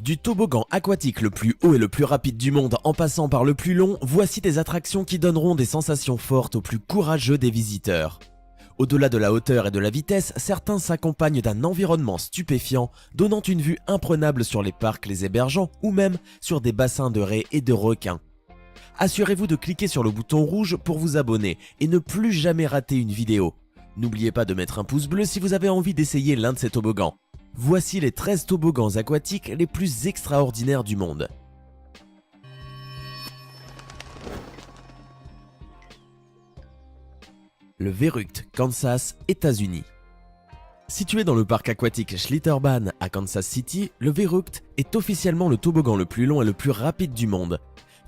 Du toboggan aquatique le plus haut et le plus rapide du monde en passant par le plus long, voici des attractions qui donneront des sensations fortes aux plus courageux des visiteurs. Au-delà de la hauteur et de la vitesse, certains s'accompagnent d'un environnement stupéfiant, donnant une vue imprenable sur les parcs les hébergeant ou même sur des bassins de raies et de requins. Assurez-vous de cliquer sur le bouton rouge pour vous abonner et ne plus jamais rater une vidéo. N'oubliez pas de mettre un pouce bleu si vous avez envie d'essayer l'un de ces toboggans. Voici les 13 toboggans aquatiques les plus extraordinaires du monde. Le Verrückt, Kansas, États-Unis. Situé dans le parc aquatique Schlitterbahn à Kansas City, le Verrückt est officiellement le toboggan le plus long et le plus rapide du monde.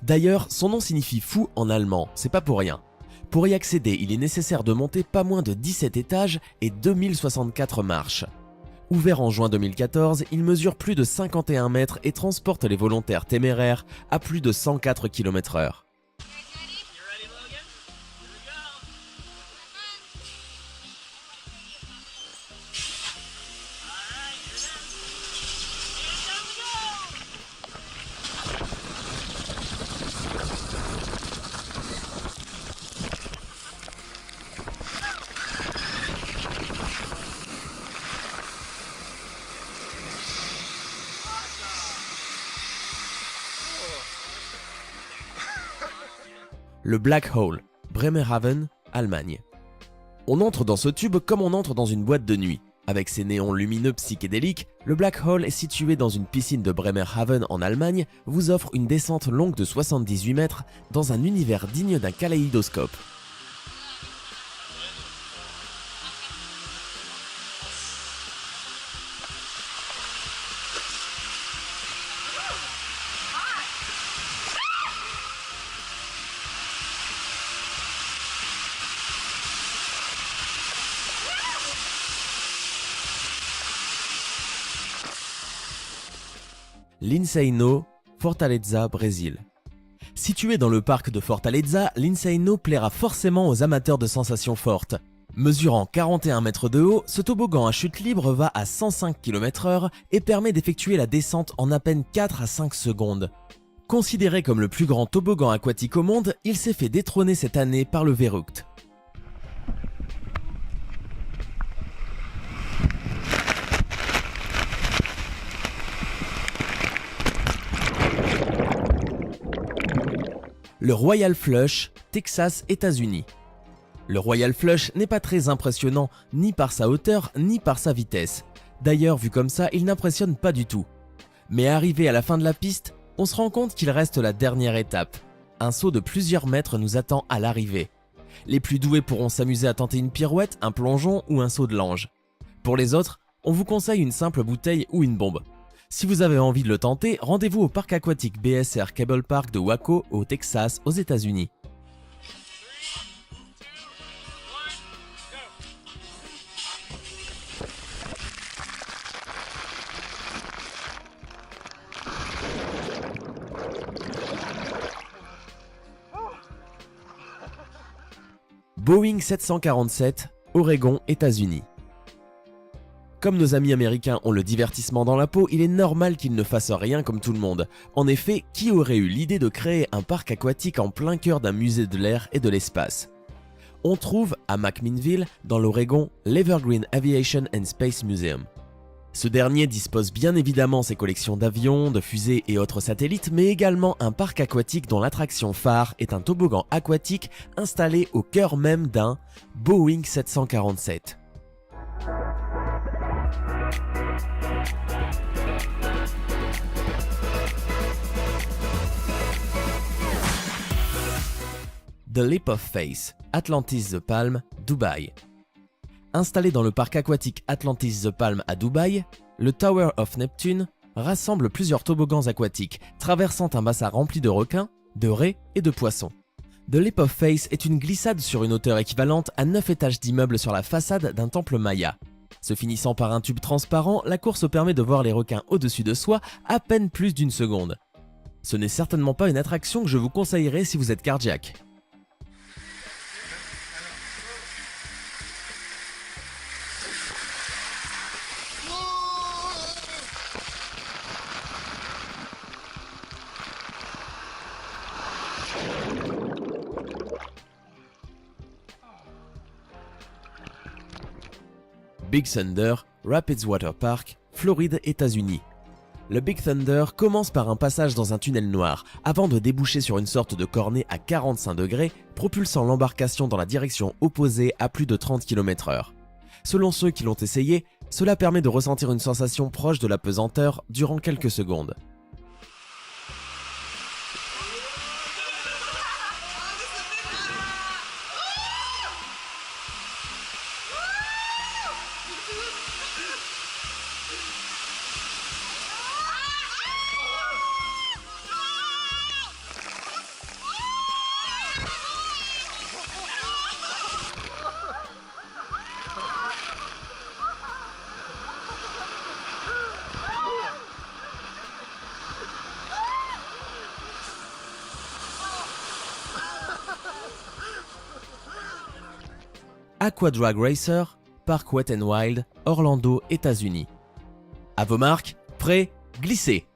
D'ailleurs, son nom signifie fou en allemand, c'est pas pour rien. Pour y accéder, il est nécessaire de monter pas moins de 17 étages et 2064 marches. Ouvert en juin 2014, il mesure plus de 51 mètres et transporte les volontaires téméraires à plus de 104 km/h. Le Black Hole, Bremerhaven, Allemagne. On entre dans ce tube comme on entre dans une boîte de nuit. Avec ses néons lumineux psychédéliques, le Black Hole est situé dans une piscine de Bremerhaven en Allemagne, vous offre une descente longue de 78 mètres dans un univers digne d'un kaléidoscope. L'Inseino, Fortaleza, Brésil. Situé dans le parc de Fortaleza, l'Inseino plaira forcément aux amateurs de sensations fortes. Mesurant 41 mètres de haut, ce toboggan à chute libre va à 105 km/h et permet d'effectuer la descente en à peine 4 à 5 secondes. Considéré comme le plus grand toboggan aquatique au monde, il s'est fait détrôner cette année par le Verrückt. Le Royal Flush, Texas, États-Unis. Le Royal Flush n'est pas très impressionnant ni par sa hauteur ni par sa vitesse. D'ailleurs, vu comme ça, il n'impressionne pas du tout. Mais arrivé à la fin de la piste, on se rend compte qu'il reste la dernière étape. Un saut de plusieurs mètres nous attend à l'arrivée. Les plus doués pourront s'amuser à tenter une pirouette, un plongeon ou un saut de l'ange. Pour les autres, on vous conseille une simple bouteille ou une bombe. Si vous avez envie de le tenter, rendez-vous au parc aquatique BSR Cable Park de Waco, au Texas, aux États-Unis. Boeing 747, Oregon, États-Unis. Comme nos amis américains ont le divertissement dans la peau, il est normal qu'ils ne fassent rien comme tout le monde. En effet, qui aurait eu l'idée de créer un parc aquatique en plein cœur d'un musée de l'air et de l'espace? On trouve à McMinnville, dans l'Oregon, l'Evergreen Aviation and Space Museum. Ce dernier dispose bien évidemment ses collections d'avions, de fusées et autres satellites, mais également un parc aquatique dont l'attraction phare est un toboggan aquatique installé au cœur même d'un Boeing 747. The Leap of Faith, Atlantis The Palm, Dubaï. Installé dans le parc aquatique Atlantis The Palm à Dubaï, le Tower of Neptune rassemble plusieurs toboggans aquatiques, traversant un bassin rempli de requins, de raies et de poissons. The Leap of Faith est une glissade sur une hauteur équivalente à 9 étages d'immeubles sur la façade d'un temple maya. Se finissant par un tube transparent, la course permet de voir les requins au-dessus de soi à peine plus d'une seconde. Ce n'est certainement pas une attraction que je vous conseillerais si vous êtes cardiaque. Big Thunder, Rapids Water Park, Floride, États-Unis. Le Big Thunder commence par un passage dans un tunnel noir, avant de déboucher sur une sorte de cornet à 45 degrés, propulsant l'embarcation dans la direction opposée à plus de 30 km/h. Selon ceux qui l'ont essayé, cela permet de ressentir une sensation proche de la pesanteur durant quelques secondes. Aqua Drag Racer, Park Wet n Wild, Orlando, États-Unis. À vos marques, prêts, glissez!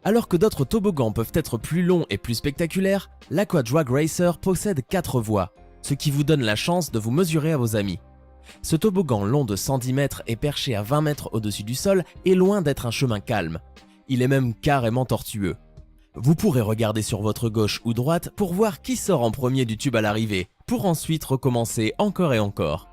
Alors que d'autres toboggans peuvent être plus longs et plus spectaculaires, l'Aqua Drag Racer possède 4 voies, ce qui vous donne la chance de vous mesurer à vos amis. Ce toboggan long de 110 mètres et perché à 20 mètres au-dessus du sol est loin d'être un chemin calme. Il est même carrément tortueux. Vous pourrez regarder sur votre gauche ou droite pour voir qui sort en premier du tube à l'arrivée, pour ensuite recommencer encore et encore.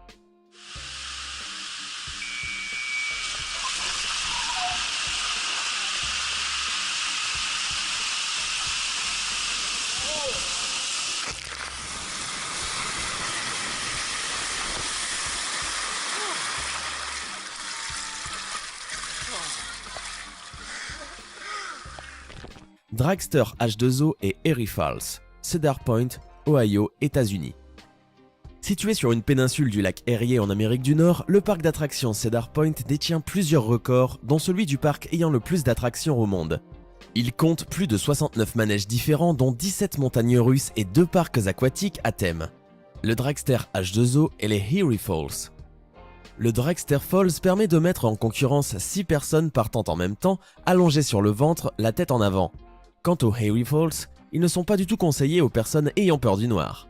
Dragster H2O et Erie Falls, Cedar Point, Ohio, États-Unis. Situé sur une péninsule du lac Erie en Amérique du Nord, le parc d'attractions Cedar Point détient plusieurs records, dont celui du parc ayant le plus d'attractions au monde. Il compte plus de 69 manèges différents, dont 17 montagnes russes et 2 parcs aquatiques à thème. Le Dragster H2O et les Erie Falls. Le Dragster Falls permet de mettre en concurrence 6 personnes partant en même temps, allongées sur le ventre, la tête en avant. Quant aux Erie Falls, ils ne sont pas du tout conseillés aux personnes ayant peur du noir.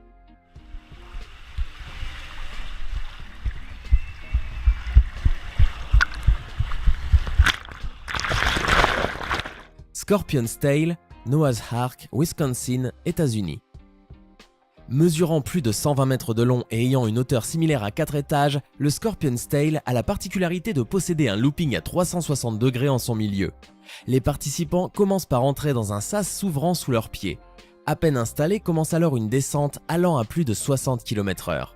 Scorpion's Tail, Noah's Ark, Wisconsin, États-Unis. Mesurant plus de 120 mètres de long et ayant une hauteur similaire à 4 étages, le Scorpion's Tail a la particularité de posséder un looping à 360 degrés en son milieu. Les participants commencent par entrer dans un sas s'ouvrant sous leurs pieds. À peine installés, commence alors une descente allant à plus de 60 km/h.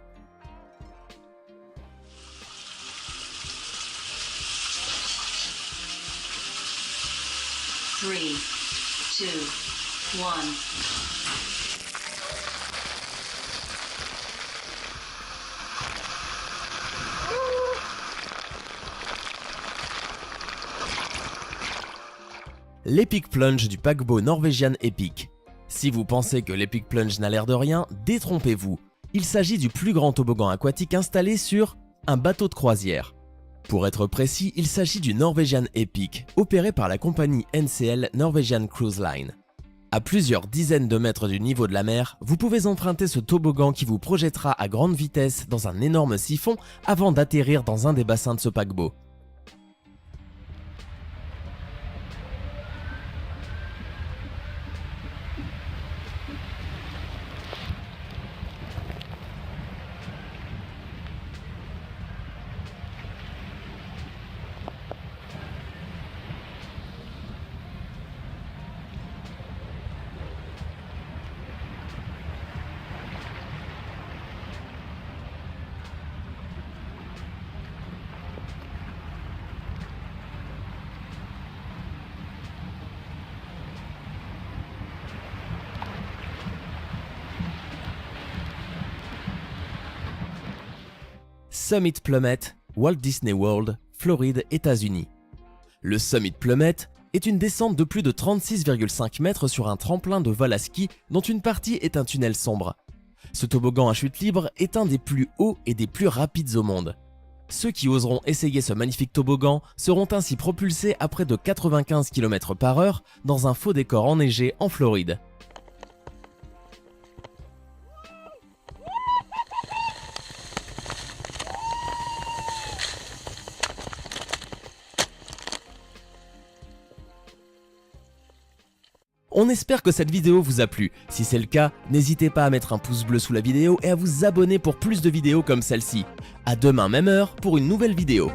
Three, two, one. L'Epic Plunge du paquebot Norwegian Epic. Si vous pensez que l'Epic Plunge n'a l'air de rien, détrompez-vous. Il s'agit du plus grand toboggan aquatique installé sur un bateau de croisière. Pour être précis, il s'agit du Norwegian Epic, opéré par la compagnie NCL Norwegian Cruise Line. À plusieurs dizaines de mètres du niveau de la mer, vous pouvez emprunter ce toboggan qui vous projettera à grande vitesse dans un énorme siphon avant d'atterrir dans un des bassins de ce paquebot. Summit Plummet, Walt Disney World, Floride, États-Unis. Le Summit Plummet est une descente de plus de 36,5 mètres sur un tremplin de vol à ski dont une partie est un tunnel sombre. Ce toboggan à chute libre est un des plus hauts et des plus rapides au monde. Ceux qui oseront essayer ce magnifique toboggan seront ainsi propulsés à près de 95 km/h dans un faux décor enneigé en Floride. On espère que cette vidéo vous a plu. Si c'est le cas, n'hésitez pas à mettre un pouce bleu sous la vidéo et à vous abonner pour plus de vidéos comme celle-ci. À demain même heure pour une nouvelle vidéo.